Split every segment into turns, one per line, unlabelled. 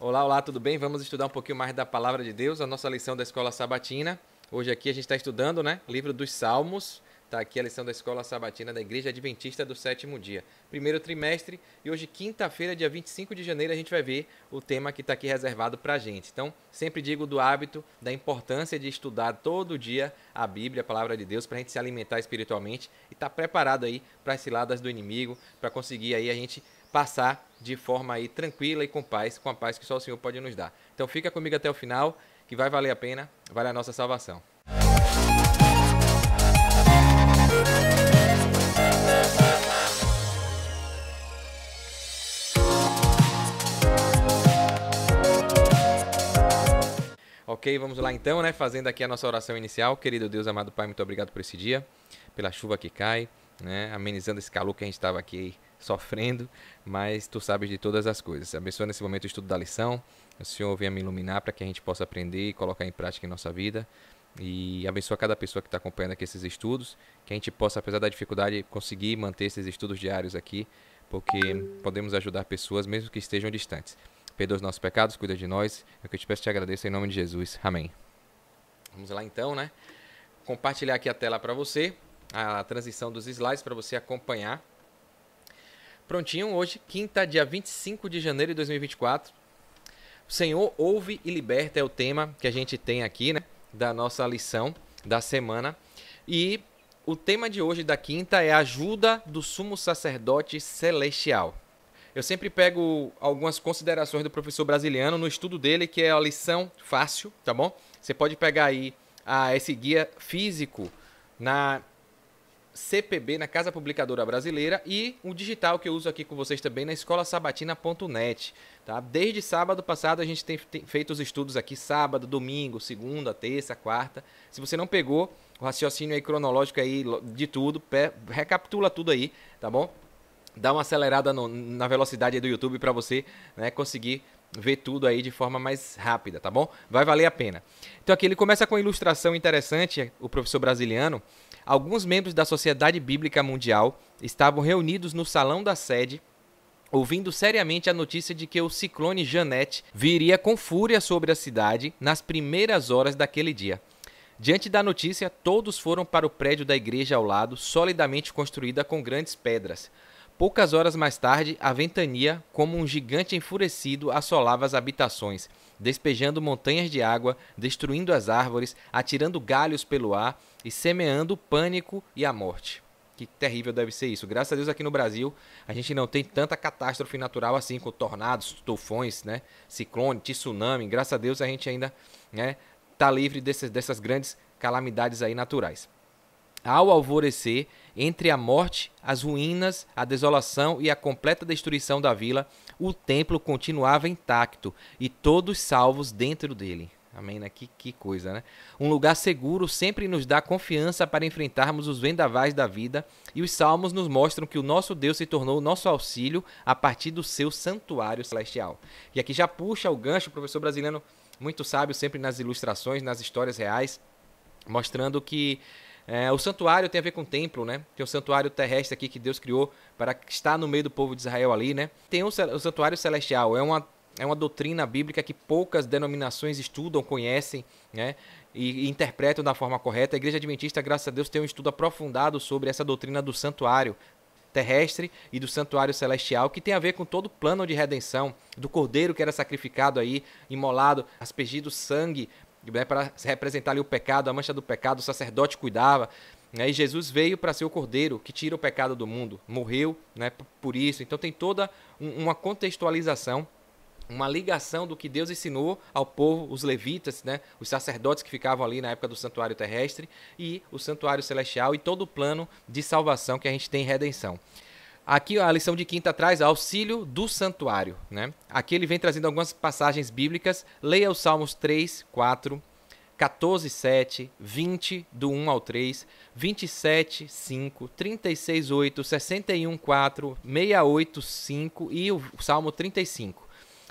Olá, olá, tudo bem? Vamos estudar um pouquinho mais da Palavra de Deus, a nossa lição da Escola Sabatina. Hoje aqui a gente está estudando, né? Livro dos Salmos. Está aqui a lição da Escola Sabatina da Igreja Adventista do Sétimo Dia. Primeiro trimestre e hoje, quinta-feira, dia 25 de janeiro, a gente vai ver o tema que está aqui reservado para a gente. Então, sempre digo do hábito, da importância de estudar todo dia a Bíblia, a Palavra de Deus, para a gente se alimentar espiritualmente e estar preparado aí para as ciladas do inimigo, para conseguir aí a gente passar de forma aí tranquila e com a paz que só o Senhor pode nos dar. Então fica comigo até o final, que vai valer a pena, vale a nossa salvação. Ok, vamos lá então, né? Fazendo aqui a nossa oração inicial. Querido Deus, amado Pai, muito obrigado por esse dia, pela chuva que cai, né? Amenizando esse calor que a gente estava aqui sofrendo, mas Tu sabes de todas as coisas. Abençoa nesse momento o estudo da lição. O Senhor venha me iluminar para que a gente possa aprender e colocar em prática em nossa vida. E abençoa cada pessoa que está acompanhando aqui esses estudos, que a gente possa, apesar da dificuldade, conseguir manter esses estudos diários aqui, porque podemos ajudar pessoas mesmo que estejam distantes. Perdoa os nossos pecados, cuida de nós. É o que eu te peço e te agradeço em nome de Jesus. Amém. Vamos lá então, né? Compartilhar aqui a tela para você, a transição dos slides para você acompanhar. Prontinho, hoje, quinta, dia 25 de janeiro de 2024. O Senhor ouve e liberta é o tema que a gente tem aqui, né? Da nossa lição da semana. E o tema de hoje, da quinta, é a ajuda do sumo sacerdote celestial. Eu sempre pego algumas considerações do professor brasiliano no estudo dele, que é a lição fácil, tá bom? Você pode pegar aí esse guia físico na CPB, na Casa Publicadora Brasileira, e o digital que eu uso aqui com vocês também na escolasabatina.net. Tá? Desde sábado passado a gente tem feito os estudos aqui, sábado, domingo, segunda, terça, quarta. Se você não pegou o raciocínio aí cronológico aí de tudo, recapitula tudo aí, tá bom? Dá uma acelerada na velocidade aí do YouTube para você, né, conseguir ver tudo aí de forma mais rápida, tá bom? Vai valer a pena. Então aqui ele começa com uma ilustração interessante, o professor brasiliano. Alguns membros da Sociedade Bíblica Mundial estavam reunidos no salão da sede, ouvindo seriamente a notícia de que o ciclone Jeanette viria com fúria sobre a cidade nas primeiras horas daquele dia. Diante da notícia, todos foram para o prédio da igreja ao lado, solidamente construída com grandes pedras. Poucas horas mais tarde, a ventania, como um gigante enfurecido, assolava as habitações, despejando montanhas de água, destruindo as árvores, atirando galhos pelo ar e semeando o pânico e a morte. Que terrível deve ser isso. Graças a Deus aqui no Brasil a gente não tem tanta catástrofe natural assim, com tornados, tufões, né? Ciclone, tsunami. Graças a Deus a gente ainda, né, tá livre dessas grandes calamidades aí naturais. Ao alvorecer, entre a morte, as ruínas, a desolação e a completa destruição da vila, o templo continuava intacto e todos salvos dentro dele. Amém, né? Que coisa, né? Um lugar seguro sempre nos dá confiança para enfrentarmos os vendavais da vida, e os salmos nos mostram que o nosso Deus se tornou o nosso auxílio a partir do seu santuário celestial. E aqui já puxa o gancho, o professor brasileiro muito sábio, sempre nas ilustrações, nas histórias reais, mostrando que o santuário tem a ver com o templo, né? Tem o santuário terrestre aqui que Deus criou para estar no meio do povo de Israel ali, né? Tem o santuário celestial, é uma doutrina bíblica que poucas denominações estudam, conhecem, né? E interpretam da forma correta. A Igreja Adventista, graças a Deus, tem um estudo aprofundado sobre essa doutrina do santuário terrestre e do santuário celestial, que tem a ver com todo o plano de redenção, do cordeiro que era sacrificado aí, imolado, aspergido sangue, né, para representar ali o pecado, a mancha do pecado, o sacerdote cuidava, né, e Jesus veio para ser o cordeiro que tira o pecado do mundo, morreu, né, por isso. Então tem toda uma contextualização, uma ligação do que Deus ensinou ao povo, os levitas, né, os sacerdotes que ficavam ali na época do santuário terrestre e o santuário celestial e todo o plano de salvação que a gente tem em redenção. Aqui a lição de quinta traz auxílio do santuário, né? Aqui ele vem trazendo algumas passagens bíblicas. Leia os Salmos 3, 4, 14, 7, 20, do 1 ao 3, 27, 5, 36, 8, 61, 4, 68, 5 e o Salmo 35.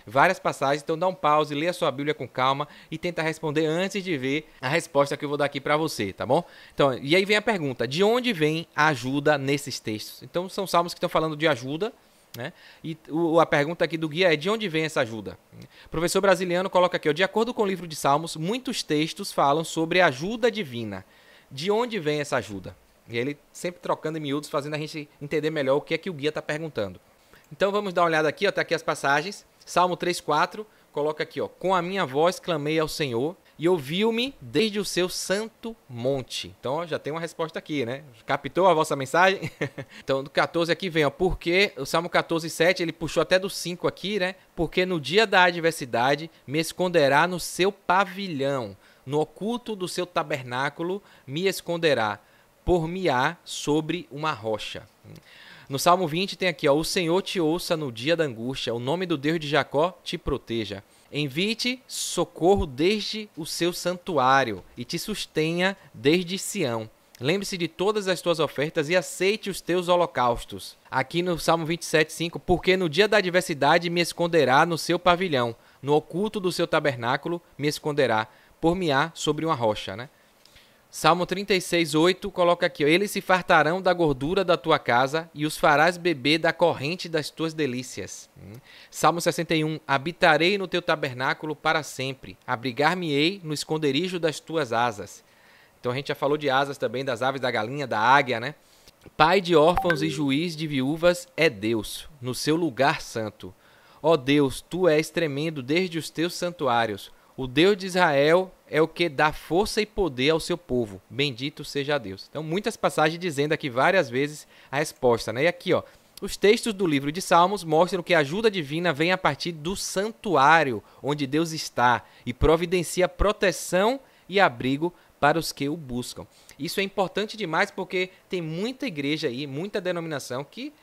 Várias passagens, então dá um pause, lê a sua Bíblia com calma e tenta responder antes de ver a resposta que eu vou dar aqui para você, tá bom? Então, e aí vem a pergunta, de onde vem a ajuda nesses textos? Então são salmos que estão falando de ajuda, né? E a pergunta aqui do guia é: de onde vem essa ajuda? O professor Brasiliano coloca aqui, ó, de acordo com o livro de Salmos, muitos textos falam sobre ajuda divina. De onde vem essa ajuda? E ele sempre trocando em miúdos, fazendo a gente entender melhor o que é que o guia está perguntando. Então vamos dar uma olhada aqui, ó, tá aqui as passagens. Salmo 3,4, coloca aqui, ó, com a minha voz clamei ao Senhor e ouviu-me desde o seu santo monte. Então, ó, já tem uma resposta aqui, né? Captou a vossa mensagem? Então, do 14 aqui vem, ó, porque o Salmo 14,7, ele puxou até do 5 aqui, né? Porque no dia da adversidade me esconderá no seu pavilhão, no oculto do seu tabernáculo me esconderá, por-me-á sobre uma rocha. No Salmo 20 tem aqui, ó, o Senhor te ouça no dia da angústia, o nome do Deus de Jacó te proteja. Envie-te socorro desde o seu santuário e te sustenha desde Sião. Lembre-se de todas as tuas ofertas e aceite os teus holocaustos. Aqui no Salmo 27,5, porque no dia da adversidade me esconderá no seu pavilhão, no oculto do seu tabernáculo me esconderá, por-me-á sobre uma rocha, né? Salmo 36,8 coloca aqui, ó, eles se fartarão da gordura da tua casa e os farás beber da corrente das tuas delícias. Salmo 61, habitarei no teu tabernáculo para sempre, abrigar-me-ei no esconderijo das tuas asas. Então a gente já falou de asas também, das aves, da galinha, da águia, né? Pai de órfãos e juiz de viúvas é Deus, no seu lugar santo. Ó Deus, tu és tremendo desde os teus santuários. O Deus de Israel é o que dá força e poder ao seu povo. Bendito seja Deus. Então, muitas passagens dizendo aqui várias vezes a resposta, né? E aqui, ó, os textos do livro de Salmos mostram que a ajuda divina vem a partir do santuário onde Deus está e providencia proteção e abrigo para os que o buscam. Isso é importante demais porque tem muita igreja aí, muita denominação que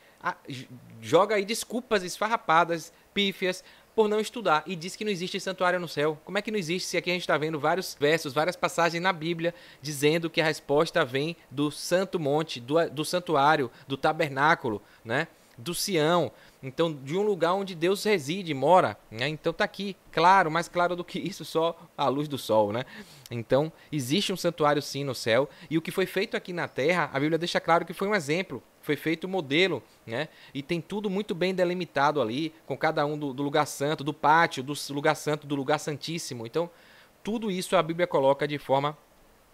joga aí desculpas esfarrapadas, pífias, por não estudar, e diz que não existe santuário no céu. Como é que não existe se aqui a gente está vendo vários versos, várias passagens na Bíblia dizendo que a resposta vem do santo monte, do santuário, do tabernáculo, né? Do Sião, então de um lugar onde Deus reside, mora, né? Então tá aqui, claro, mais claro do que isso, só a luz do sol, né? Então existe um santuário sim no céu, e o que foi feito aqui na terra, a Bíblia deixa claro que foi um exemplo, foi feito um modelo, né? E tem tudo muito bem delimitado ali, com cada um do lugar santo, do pátio, do lugar santo, do lugar santíssimo. Então tudo isso a Bíblia coloca de forma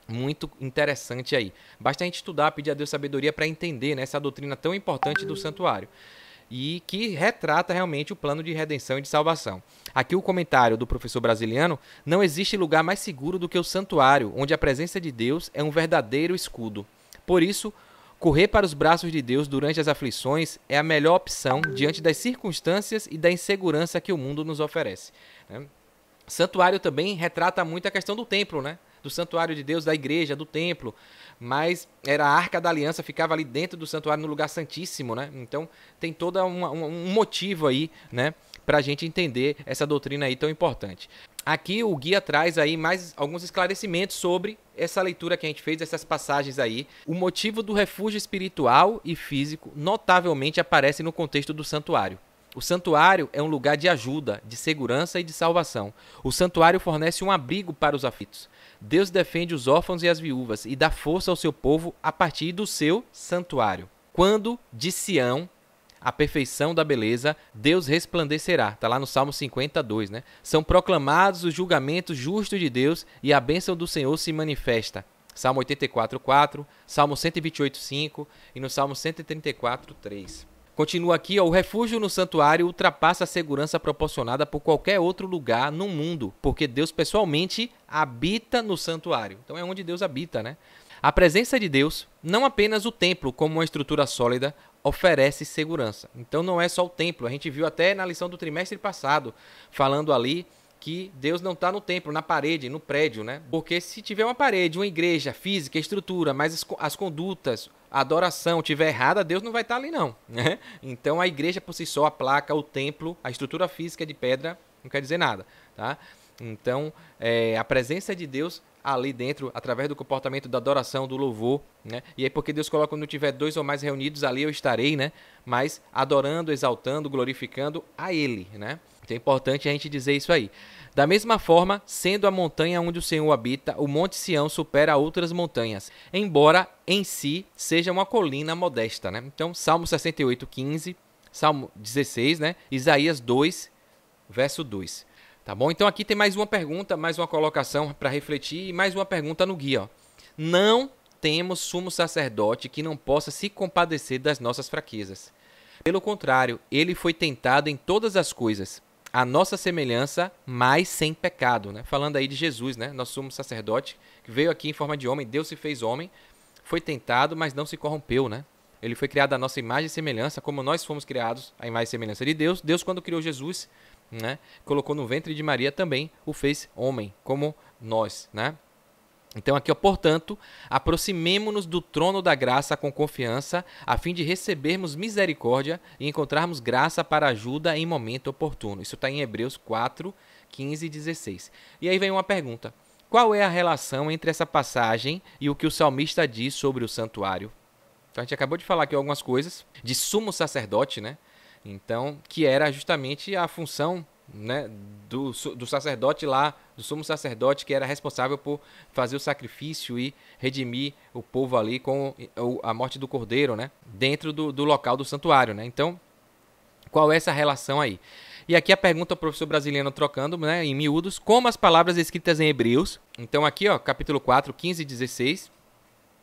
muito interessante aí. Basta a gente estudar, pedir a Deus sabedoria para entender, né, essa doutrina tão importante do santuário. E que retrata realmente o plano de redenção e de salvação. Aqui o comentário do professor Brasiliano: não existe lugar mais seguro do que o santuário, onde a presença de Deus é um verdadeiro escudo. Por isso, correr para os braços de Deus durante as aflições é a melhor opção diante das circunstâncias e da insegurança que o mundo nos oferece. Santuário também retrata muito a questão do templo, né? Do santuário de Deus, da igreja, do templo, mas era a Arca da Aliança, ficava ali dentro do santuário, no lugar santíssimo, né? Então tem todo um motivo aí, né, para a gente entender essa doutrina aí tão importante. Aqui o guia traz aí mais alguns esclarecimentos sobre essa leitura que a gente fez, essas passagens aí. O motivo do refúgio espiritual e físico notavelmente aparece no contexto do santuário. O santuário é um lugar de ajuda, de segurança e de salvação. O santuário fornece um abrigo para os aflitos. Deus defende os órfãos e as viúvas e dá força ao seu povo a partir do seu santuário. Quando de Sião, a perfeição da beleza, Deus resplandecerá. Está lá no Salmo 52, né? São proclamados os julgamentos justos de Deus e a bênção do Senhor se manifesta. Salmo 84:4, Salmo 128:5 e no Salmo 134:3. Continua aqui, ó, o refúgio no santuário ultrapassa a segurança proporcionada por qualquer outro lugar no mundo, porque Deus pessoalmente habita no santuário. Então é onde Deus habita, né? A presença de Deus, não apenas o templo como uma estrutura sólida, oferece segurança. Então não é só o templo, a gente viu até na lição do trimestre passado, falando ali que Deus não está no templo, na parede, no prédio, né? Porque se tiver uma parede, uma igreja física, estrutura, mas as condutas, a adoração estiver errada, Deus não vai estar ali não, né? Então a igreja por si só, a placa, o templo, a estrutura física de pedra, não quer dizer nada, tá? Então a presença de Deus ali dentro, através do comportamento da adoração, do louvor, né? E aí porque Deus coloca, quando tiver 2 ou mais reunidos ali eu estarei, né? Mas adorando, exaltando, glorificando a Ele, né? Então é importante a gente dizer isso aí. Da mesma forma, sendo a montanha onde o Senhor habita, o Monte Sião supera outras montanhas, embora em si seja uma colina modesta, né? Então, Salmo 68:15, Salmo 16, né? Isaías 2, verso 2. Tá bom? Então aqui tem mais uma pergunta, mais uma colocação para refletir e mais uma pergunta no guia. Ó. Não temos sumo sacerdote que não possa se compadecer das nossas fraquezas. Pelo contrário, ele foi tentado em todas as coisas, a nossa semelhança, mas sem pecado. Né? Falando aí de Jesus, né? Nosso sumo sacerdote, que veio aqui em forma de homem, Deus se fez homem, foi tentado, mas não se corrompeu, né? Ele foi criado à nossa imagem e semelhança, como nós fomos criados à imagem e semelhança de Deus. Deus, quando criou Jesus, né, colocou no ventre de Maria, também o fez homem, como nós, né? Então aqui, ó, portanto, aproximemo-nos do trono da graça com confiança, a fim de recebermos misericórdia e encontrarmos graça para ajuda em momento oportuno. Isso está em Hebreus 4, 15 e 16. E aí vem uma pergunta. Qual é a relação entre essa passagem e o que o salmista diz sobre o santuário? Então a gente acabou de falar aqui algumas coisas de sumo sacerdote, né? Então, que era justamente a função, né, do sacerdote lá, do sumo sacerdote, que era responsável por fazer o sacrifício e redimir o povo ali com a morte do cordeiro, né, dentro do local do santuário, né? Então, qual é essa relação aí? E aqui a pergunta ao professor brasileiro trocando, né, em miúdos, como as palavras escritas em Hebreus, então aqui, ó, capítulo 4, 15 e 16,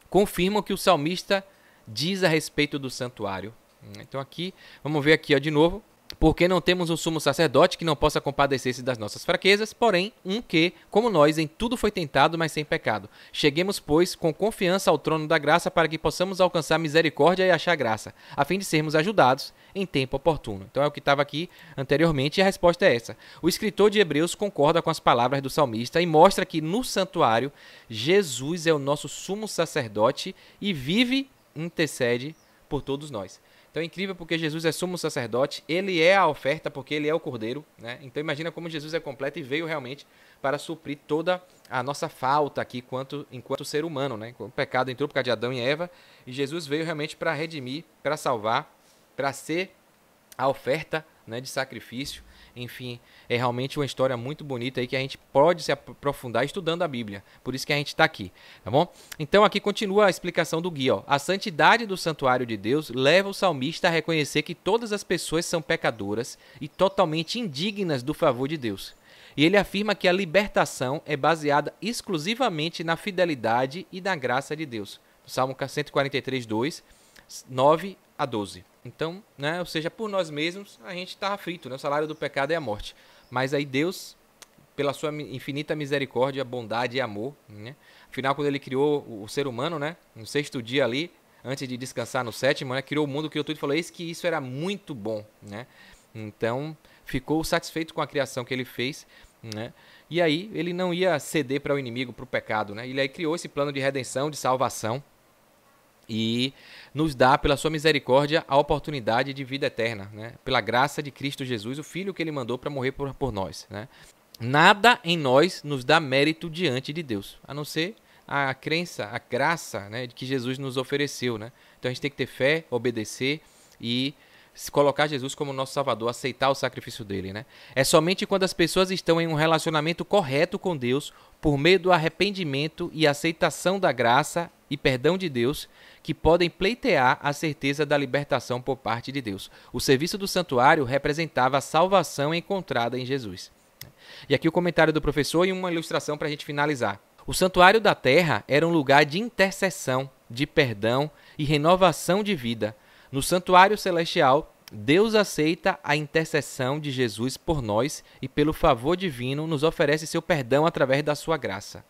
confirmam que o salmista diz a respeito do santuário. Então aqui, vamos ver aqui, ó, de novo. Porque não temos um sumo sacerdote que não possa compadecer-se das nossas fraquezas, porém, um que, como nós, em tudo foi tentado, mas sem pecado. Cheguemos, pois, com confiança ao trono da graça para que possamos alcançar misericórdia e achar graça, a fim de sermos ajudados em tempo oportuno. Então é o que estava aqui anteriormente e a resposta é essa. O escritor de Hebreus concorda com as palavras do salmista e mostra que no santuário, Jesus é o nosso sumo sacerdote e vive e intercede por todos nós. Então é incrível porque Jesus é sumo sacerdote, ele é a oferta porque ele é o cordeiro, né? Então imagina como Jesus é completo e veio realmente para suprir toda a nossa falta aqui enquanto ser humano, né? O pecado entrou por causa de Adão e Eva e Jesus veio realmente para redimir, para salvar, para ser a oferta, né, de sacrifício. Enfim, é realmente uma história muito bonita aí que a gente pode se aprofundar estudando a Bíblia. Por isso que a gente está aqui, tá bom? Então aqui continua a explicação do guia. Ó. A santidade do santuário de Deus leva o salmista a reconhecer que todas as pessoas são pecadoras e totalmente indignas do favor de Deus. E ele afirma que a libertação é baseada exclusivamente na fidelidade e na graça de Deus. Salmo 143, 2, 9 a 12. Então, né, ou seja, por nós mesmos, a gente está aflito, né? O salário do pecado é a morte. Mas aí Deus, pela sua infinita misericórdia, bondade e amor, né? Afinal, quando ele criou o ser humano, né, no sexto dia ali, antes de descansar no sétimo, né, criou o mundo, criou tudo e falou, eis que isso era muito bom, né? Então, ficou satisfeito com a criação que ele fez, né? E aí, ele não ia ceder para o inimigo, para o pecado, né? Ele aí criou esse plano de redenção, de salvação, e nos dá, pela sua misericórdia, a oportunidade de vida eterna, né? Pela graça de Cristo Jesus, o Filho que ele mandou para morrer por nós, né? Nada em nós nos dá mérito diante de Deus, a não ser a crença, a graça, né, de que Jesus nos ofereceu, né? Então a gente tem que ter fé, obedecer e colocar Jesus como nosso Salvador, aceitar o sacrifício dele, né? É somente quando as pessoas estão em um relacionamento correto com Deus, por meio do arrependimento e aceitação da graça e perdão de Deus, que podem pleitear a certeza da libertação por parte de Deus. O serviço do santuário representava a salvação encontrada em Jesus. E aqui o comentário do professor e uma ilustração para a gente finalizar. O santuário da terra era um lugar de intercessão, de perdão e renovação de vida. No santuário celestial, Deus aceita a intercessão de Jesus por nós e, pelo favor divino, nos oferece seu perdão através da sua graça.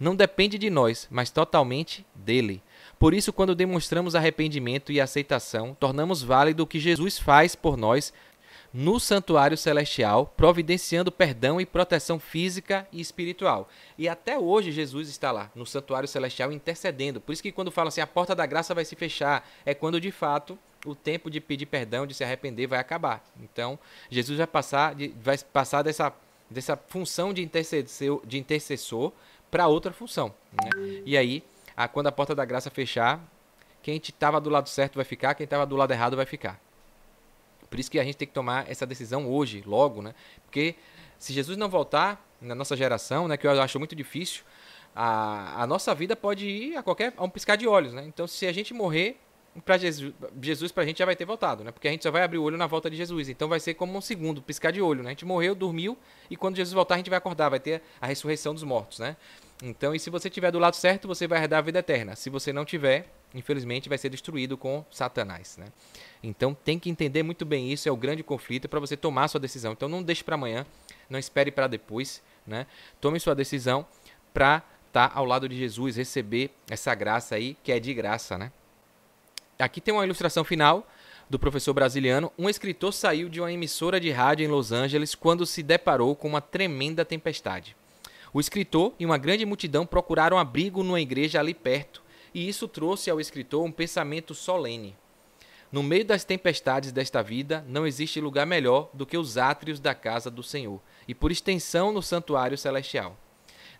Não depende de nós, mas totalmente dele. Por isso, quando demonstramos arrependimento e aceitação, tornamos válido o que Jesus faz por nós no santuário celestial, providenciando perdão e proteção física e espiritual. E até hoje Jesus está lá, no santuário celestial, intercedendo. Por isso que quando fala assim, a porta da graça vai se fechar, é quando de fato o tempo de pedir perdão, de se arrepender, vai acabar. Então, Jesus vai passar dessa função de intercessor para outra função, né? E aí, quando a porta da graça fechar, quem estava do lado certo vai ficar, quem estava do lado errado vai ficar. Por isso que a gente tem que tomar essa decisão hoje, logo, né? Porque se Jesus não voltar na nossa geração, né, que eu acho muito difícil, a nossa vida pode ir a um piscar de olhos, né? Então, se a gente morrer, para Jesus pra gente já vai ter voltado, né? Porque a gente só vai abrir o olho na volta de Jesus. Então vai ser como um segundo, piscar de olho, né? A gente morreu, dormiu, e quando Jesus voltar a gente vai acordar, vai ter a ressurreição dos mortos, né? Então, e se você estiver do lado certo, você vai herdar a vida eterna. Se você não tiver, infelizmente vai ser destruído com Satanás, né? Então tem que entender muito bem isso, é o grande conflito para você tomar a sua decisão. Então não deixe para amanhã, não espere para depois, né? Tome sua decisão para estar ao lado de Jesus, receber essa graça aí, que é de graça, né? Aqui tem uma ilustração final do professor brasiliano. Um escritor saiu de uma emissora de rádio em Los Angeles quando se deparou com uma tremenda tempestade. O escritor e uma grande multidão procuraram abrigo numa igreja ali perto, e isso trouxe ao escritor um pensamento solene. No meio das tempestades desta vida, não existe lugar melhor do que os átrios da casa do Senhor, e por extensão no santuário celestial.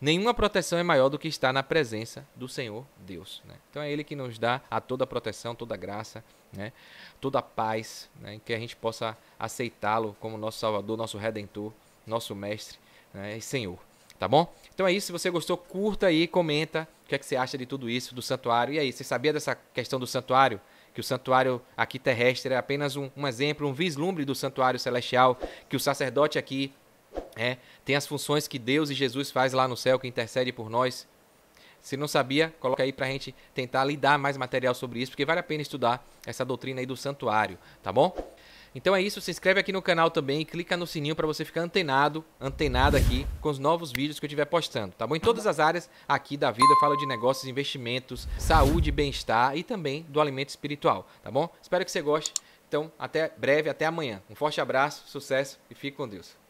Nenhuma proteção é maior do que estar na presença do Senhor Deus, né? Então é Ele que nos dá a toda a proteção, toda a graça, né? Toda a paz, né? Que a gente possa aceitá-lo como nosso Salvador, nosso Redentor, nosso Mestre, né? E Senhor. Tá bom? Então é isso. Se você gostou, curta aí, comenta o que é que você acha de tudo isso, do santuário. E aí, você sabia dessa questão do santuário? Que o santuário aqui terrestre é apenas um exemplo, um vislumbre do santuário celestial, que o sacerdote aqui tem as funções que Deus e Jesus faz lá no céu, que intercede por nós. Se não sabia, coloca aí pra gente tentar lidar mais material sobre isso, porque vale a pena estudar essa doutrina aí do santuário, tá bom? Então é isso, se inscreve aqui no canal também e clica no sininho para você ficar antenado aqui com os novos vídeos que eu estiver postando, tá bom? Em todas as áreas aqui da vida eu falo de negócios, investimentos, saúde, bem-estar e também do alimento espiritual, tá bom? Espero que você goste. Então, até breve, até amanhã. Um forte abraço, sucesso e fique com Deus.